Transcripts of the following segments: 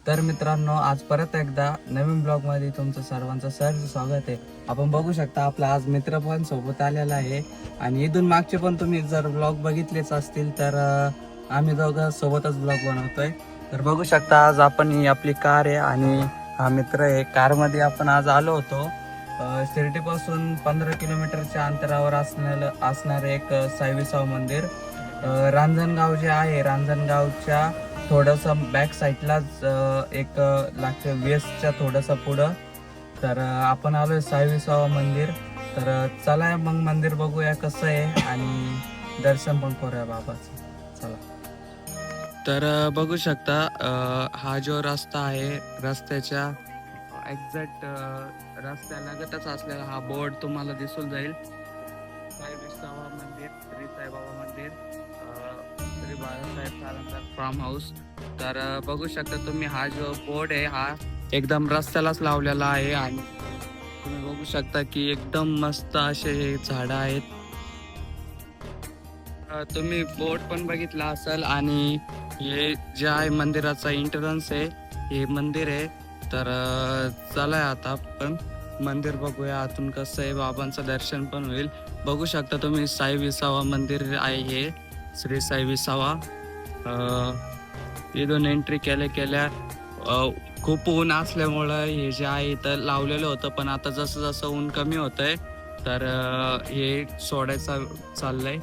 तर मित्रांनो, आज परत एकदा नवीन ब्लॉगमध्ये तुमचं सर्वांचं सहर्ष स्वागत आहे. आपण बघू शकता आपला आज मित्र पण सोबत आलेला आहे आणि इथून मागचे पण तुम्ही जर ब्लॉग बघितलेच असतील तर आम्ही दोघं सोबतच ब्लॉग बनवतोय. तर बघू शकता आज आपण ही आपली कार आहे आणि हा मित्र आहे. कारमध्ये आपण आज आलो होतो. शिर्डीपासून 15 किलोमीटरच्या अंतरावर असणारे एक साईविसाव मंदिर. रांजणगाव जे आहे, रांजणगावच्या थोडंसं बॅक साईडलाच एक लागते वेस्टच्या थोडंसं पुढं. तर आपण आलोय साईविसावा मंदिर. तर चला मग मंदिर बघूया कसं आहे आणि दर्शन पण करूया बाबाचं. चला. तर बघू शकता हा जो रस्ता आहे, रस्त्याच्या एक्झॅक्ट रस्त्यालगतच असलेला हा बोर्ड तुम्हाला दिसून जाईल. साईविसावा मंदिर, श्री साईबाबा मंदिर, श्री बाळासाहेब सारंगकर फार्म हाऊस. तर बघू शकता तुम्ही हा जो बोर्ड आहे हा एकदम रस्त्यालाच लावलेला आहे आणि तुम्ही बघू शकता की एकदम मस्त असे हे झाडं आहेत. तुम्ही बोर्ड पण बघितला असेल आणि हे जे आहे मंदिराचा एंट्रन्स आहे, हे मंदिर आहे. तर चला आता आपण मंदिर बघूया आतून कसं आहे, बाबांचं दर्शन पण होईल. बघू शकता तुम्ही साई विसावा मंदिर आहे हे, श्री साई विसावा. इथून एंट्री केल्या खूप ऊन असल्यामुळं हे जे आहे इथं लावलेलं होतं, पण आता जसं जसं ऊन कमी होतंय तर हे सोडायचं चाललंय.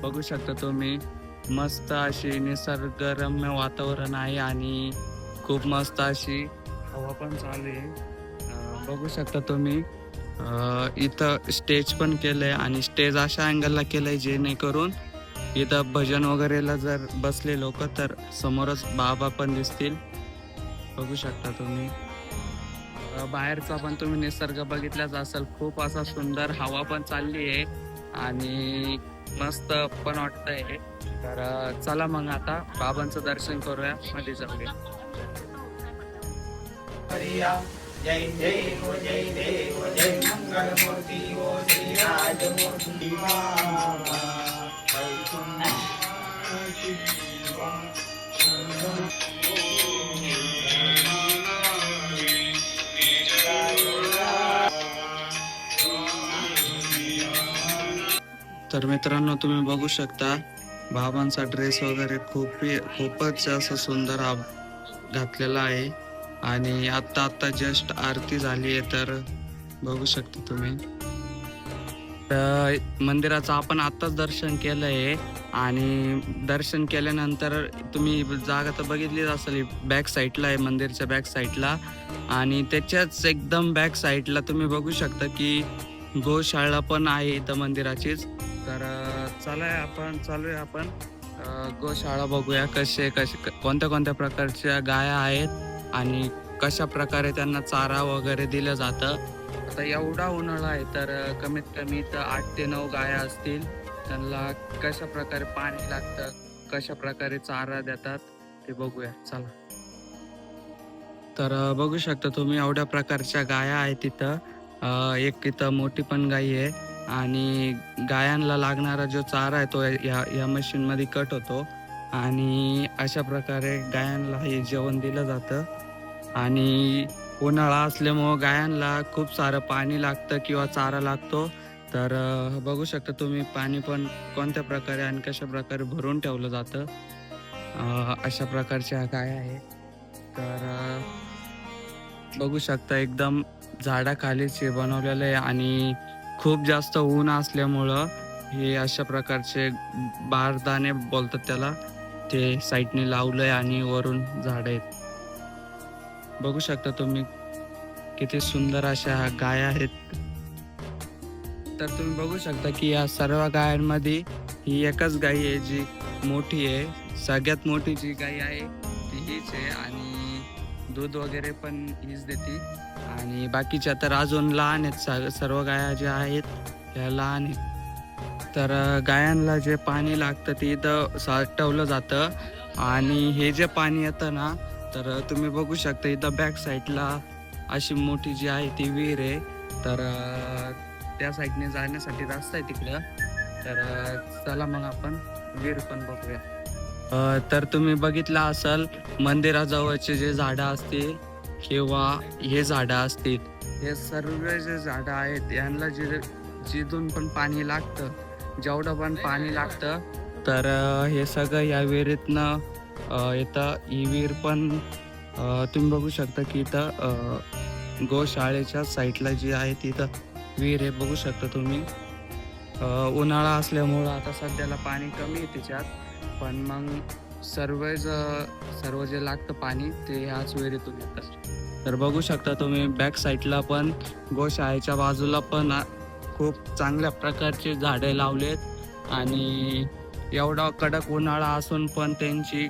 बघू शकता तुम्ही मस्त अशी निसर्गरम्य वातावरण आहे आणि खूप मस्त अशी हवा पण चालू आहे. बघू शकता तुम्ही इथं स्टेज पण केलंय आणि स्टेज अशा अँगलला केलंय जेणेकरून इथं भजन वगैरेला जर बसले लोक तर समोरच बाबा पण दिसतील. बघू शकता तुम्ही बाहेरचा पण तुम्ही निसर्ग बघितलाच असेल, खूप असा सुंदर हवा पण चालली आहे आणि मस्त पण वाटतंय. तर चला मग आता बाबांचं दर्शन करूया, मध्ये जाऊया. जय देव जय देव जय मंगल मूर्ती ओ श्री राजमूर्ती. तर मित्रांनो, तुम्ही बघू शकता बाबांचा ड्रेस वगैरे खूपच असं सुंदर घातलेला आहे आणि आता जस्ट आरती झाली आहे. तर बघू शकता तुम्ही मंदिराचं आपण आत्ताच दर्शन केलं आहे आणि दर्शन केल्यानंतर तुम्ही जागा तर बघितलीच असेल, बॅक साईडला आहे, मंदिरच्या बॅक साईडला. आणि त्याच्याच एकदम बॅक साईडला तुम्ही बघू शकता की गोशाळा पण आहे इथं मंदिराचीच. तर चालूया आपण गोशाळा बघूया कसे कोणत्या प्रकारच्या गाया आहेत आणि कशा प्रकारे त्यांना चारा वगैरे दिलं जातं. आता एवढा उन्हाळा आहे तर कमीत कमी तर 8 ते 9 गाया असतील. त्यांना कशा प्रकारे पाणी लागतं, कशा प्रकारे चारा देतात ते बघूया. चला. तर बघू शकता तुम्ही एवढ्या प्रकारच्या गाया आहेत तिथं. एक इथं मोठी पण गाय आहे आणि गायांना लागणारा जो चारा आहे तो या मशीनमध्ये कट होतो आणि अशा प्रकारे गायांना हे जेवण दिलं जातं. आणि उन्हाळा असल्यामुळं गायांना खूप सारं पाणी लागतं किंवा चारा लागतो. तर बघू शकता तुम्ही पाणी पण कोणत्या प्रकारे आणि कशा प्रकारे भरून ठेवलं जातं. अशा प्रकारच्या गाय आहेत. तर बघू शकता एकदम झाडाखालीच हे बनवलेलं आहे आणि खूप जास्त ऊन असल्यामुळं हे अशा प्रकारचे बारदाने बोलतात त्याला, ते साईडने लावलंय आणि वरून झाड आहेत. बघू शकता तुम्ही किती सुंदर अशा गाय आहेत. तर तुम्ही बघू शकता की या सर्व गायांमध्ये ही एकच गाय आहे जी मोठी आहे. सगळ्यात मोठी जी गाय आहे ती हीच आहे आणि दूध वगैरे पण हीच देते आणि बाकीच्या तर अजून लहान आहेत. सर्व गाया ज्या आहेत त्या लहान आहेत. तर गायांना जे पाणी लागतं ते इथं साठवलं जातं आणि हे जे पाणी येतं ना, तर तुम्ही बघू शकता इथं बॅक साईडला अशी मोठी जी आहे ती विहीर आहे. तर त्या साईडने जाण्यासाठी रस्ता आहे तिकडं. तर चला मग आपण विहीर पण बघूया. तर तुम्ही बघितलं असाल मंदिराजवळचे जे झाडं असतील किंवा हे झाडं असतील, हे सर्व जे झाडं आहेत यांना जिथून पण पाणी लागतं, जेवढं पण पाणी लागतं, तर हे सगळं या विहिरीतनं येतं. ही विहीर पण तुम्ही बघू शकता की इथं गोशाळेच्या साईडला जी आहे तिथं विहीर आहे, बघू शकता तुम्ही. उन्हाळा असल्यामुळं आता सध्याला पाणी कमी आहे त्याच्यात, पण मग सर्व जे लागतं पाणी ते ह्याच विहिरीतून येतं. तर बघू शकता तुम्ही बॅक साईडला पण गोशाळेच्या बाजूला पण खूप चांगल्या प्रकारचे झाडे लावलेत आणि एवढा कडक उन्हाळा असून पण त्यांची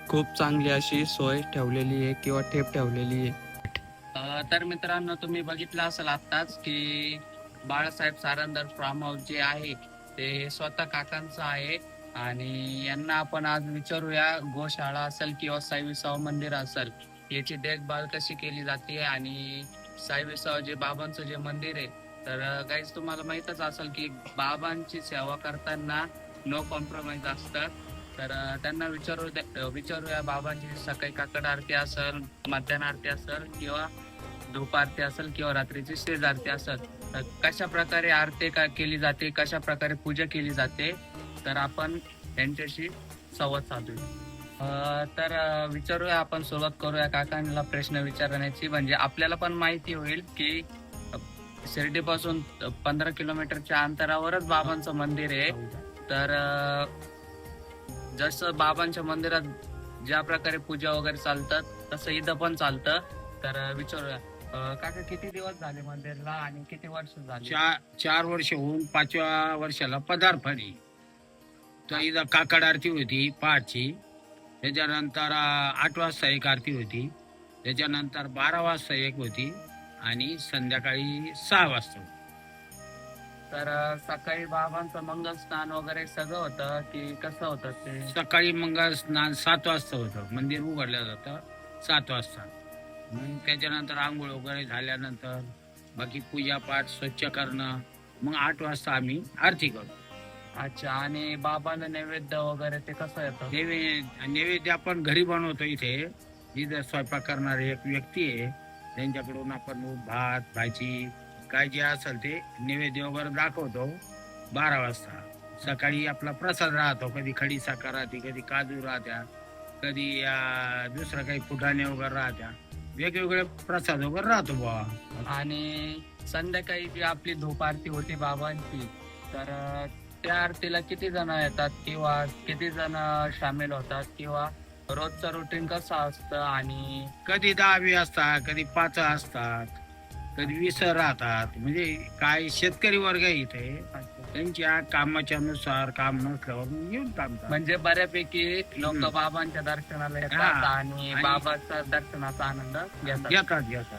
खूप चांगली अशी सोय ठेवलेली आहे किंवा ठेप ठेवलेली आहे. तर मित्रांनो, तुम्ही बघितलं असेल आत्ताच की बाळासाहेब सारंदर फार्म हाऊस जे आहे ते स्वतः काकांचं आहे आणि यांना आपण आज विचारूया गोशाळा असेल किंवा साई विसावा मंदिर असेल याची देखभाल कशी केली जाते आणि साई विसावा जे बाबांचं जे मंदिर आहे, तर गाईज तुम्हाला माहीतच असेल की बाबांची सेवा करताना नो कॉम्प्रोमाइज असतात. तर त्यांना विचारूया बाबांची सकाळी काकड आरती असेल, मध्याह्न आरती असेल किंवा धूप आरती असेल किंवा रात्रीची शेज आरती असेल, तर कशा प्रकारे आरती केली जाते, कशा प्रकारे पूजा केली जाते, तर आपण त्यांच्याशी संवाद साधूया. तर विचारूया, आपण सुरुवात करूया काकांना प्रश्न विचारण्याची, म्हणजे आपल्याला पण माहिती होईल की शिर्डीपासून 15 किलोमीटरच्या अंतरावरच बाबांचं मंदिर आहे. तर जसं बाबांच्या मंदिरात ज्या प्रकारे पूजा वगैरे चालतात तसं इथं पण चालतं. तर विचारूया काका, किती दिवस झाले मंदिरला आणि किती वर्ष झाली? 4 वर्ष होऊन 5व्या वर्षाला पदार्पण आहे. तर इथं काकड आरती होती पहाटची, त्याच्यानंतर 8 वाजता एक आरती होती, त्याच्यानंतर 12 वाजता एक होती आणि संध्याकाळी 6 वाजता होती. तर सकाळी बाबांचं मंगल स्नान वगैरे सगळं होतं की कसं होतं ते? सकाळी मंगळ स्नान 7 वाजता होतं, मंदिर उघडलं जातं 7 वाजता. मग त्याच्यानंतर आंघोळ वगैरे झाल्यानंतर बाकी पूजापाठ स्वच्छ करणं, मग 8 वाजता आम्ही आरती करतो. अच्छा, आणि बाबाला नैवेद्य वगैरे ते कसं येतं? नैवेद्य आपण घरी बनवतो. इथं स्वयंपाक करणारे एक व्यक्ती आहे, त्यांच्याकडून आपण भात भाजी काय जे असेल ते नैवेद्य वगैरे दाखवतो 12 वाजता. सकाळी आपला प्रसाद राहतो, कधी खडी साखर राहते, कधी काजू राहत्या, कधी दुसरं काही फुटाणे वगैरे राहत्या, वेगवेगळे प्रसाद वगैरे राहतो बाबा. आणि संध्याकाळी जी आपली धूप आरती होती बाबांची, तर त्या आरतीला किती जण येतात किंवा किती जण सामील होतात किंवा रोजचं रुटीन कसं असतं? आणि कधी 10 असतात, कधी 5 असतात, कधी 20 राहतात. म्हणजे काय शेतकरी वर्ग आहे इथे, त्यांच्या कामाच्या नुसार काम नसल्यावर येऊन काम करतात. म्हणजे बऱ्यापैकी लोक बाबांच्या दर्शनाला येतात आणि बाबाच्या दर्शनाचा आनंद घेतात.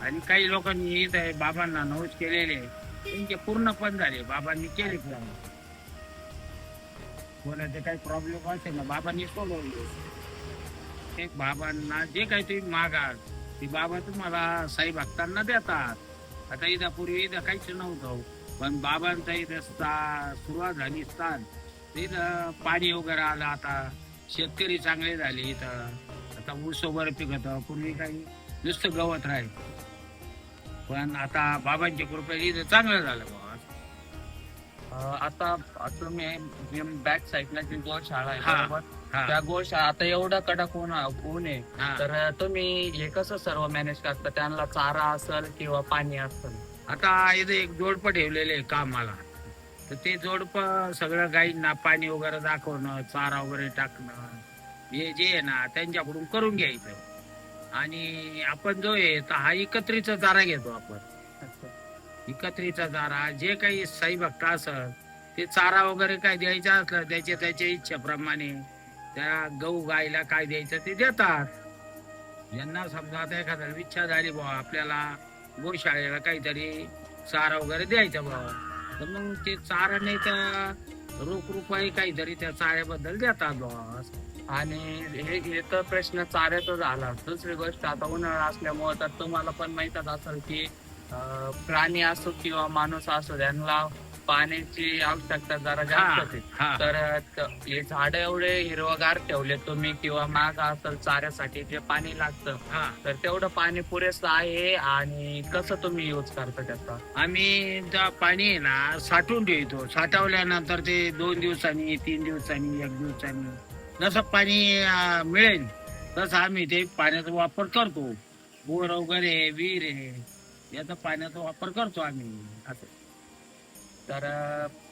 आणि काही लोकांनी इथे बाबांना नवस केलेले त्यांचे पूर्ण पण झाले, बाबांनी केले पूर्ण. कोणाचे काही प्रॉब्लेम असेल ना बाबांनी सोडवले. ते बाबांना जे काही तुम्ही मागाल ते बाबा तुम्हाला साई भक्तांना देतात. आता इथं पूर्वी इथं काहीच नव्हतं, पण बाबांचा इथं सुरुवात झाली स्थान, इथं पाणी वगैरे आलं. आता शेतकरी चांगले झाले इथं, आता ऊस वगैरे पिकत. पूर्वी काही नुसतं गवत राहायचं, पण आता बाबांच्या कृपेने इथं चांगलं झालं बाबा. आता तुम्ही बॅक साईडला जी गोशाळा आहे हा. बरोबर, त्या गोशाळा आता एवढं कडक ऊन आहे, हा. तर तुम्ही हे कसं सर्व मॅनेज करता? त्यांना चारा असेल किंवा पाणी असेल? आता इथे एक जोडपं ठेवलेले आहे कामाला, तर ते जोडपं सगळं गाईंना पाणी वगैरे दाखवणं, चारा वगैरे टाकणं, हे जे आहे ना त्यांच्याकडून करून घ्यायचं. आणि आपण जो आहे तर हा एकत्रीचा चारा घेतो आपण. एकत्रीचा चारा जे काही साई भक्त असत ते चारा वगैरे काय द्यायचा असलं त्याच्या इच्छेप्रमाणे त्या गहू गायला काय द्यायचं ते देतात. यांना समजा आता एखादा इच्छा झाली बाबा आपल्याला गोशाळेला काहीतरी चारा वगैरे द्यायचा बाबा, तर मग ते चारा नाही तर रोख रुपये काहीतरी त्या चाऱ्याबद्दल देतात बाबा. आणि हे तर प्रश्न चाऱ्याचा झाला. दुसरी गोष्ट, आता उन्हाळा असल्यामुळे तर तुम्हाला पण माहीतच असेल की प्राणी असो किंवा माणूस असो, त्यांना पाण्याची आवश्यकता जरा हा जास्त आहे. हा तर हे झाड एवढे हिरवगार ठेवले तुम्ही किंवा माग असेल चाऱ्यासाठी जे पाणी लागतं हा तर तेवढं पाणी पुरेसं आहे आणि कसं तुम्ही यूज करता त्याचा? आम्ही त्या पाणी आहे ना साठवून ठेवतो. साठवल्यानंतर ते 2 दिवसांनी 3 दिवसांनी 1 दिवसांनी जसं पाणी मिळेल तसं आम्ही ते पाण्याचा वापर करतो. बोर वगैरे विहीर आहे याचा पाण्याचा वापर करतो आम्ही असं. तर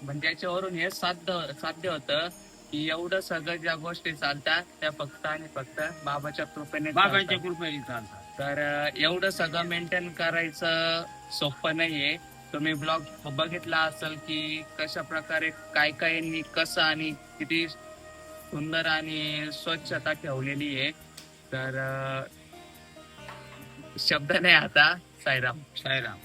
म्हणजे याच्यावरून हे साध्य होतं की एवढं सगळं ज्या गोष्टी चालतात त्या फक्त आणि फक्त बाबाच्या कृपेने बाबांच्या चालतात. कृपेने चालतात. तर एवढं सगळं मेंटेन करायचं सोपं नाहीये. तुम्ही ब्लॉग बघितला असेल की कशा प्रकारे काय काय कसं आणि किती सुंदर आणि स्वच्छता ठेवलेली आहे. तर शब्द नाही आता. साईराम. साईराम.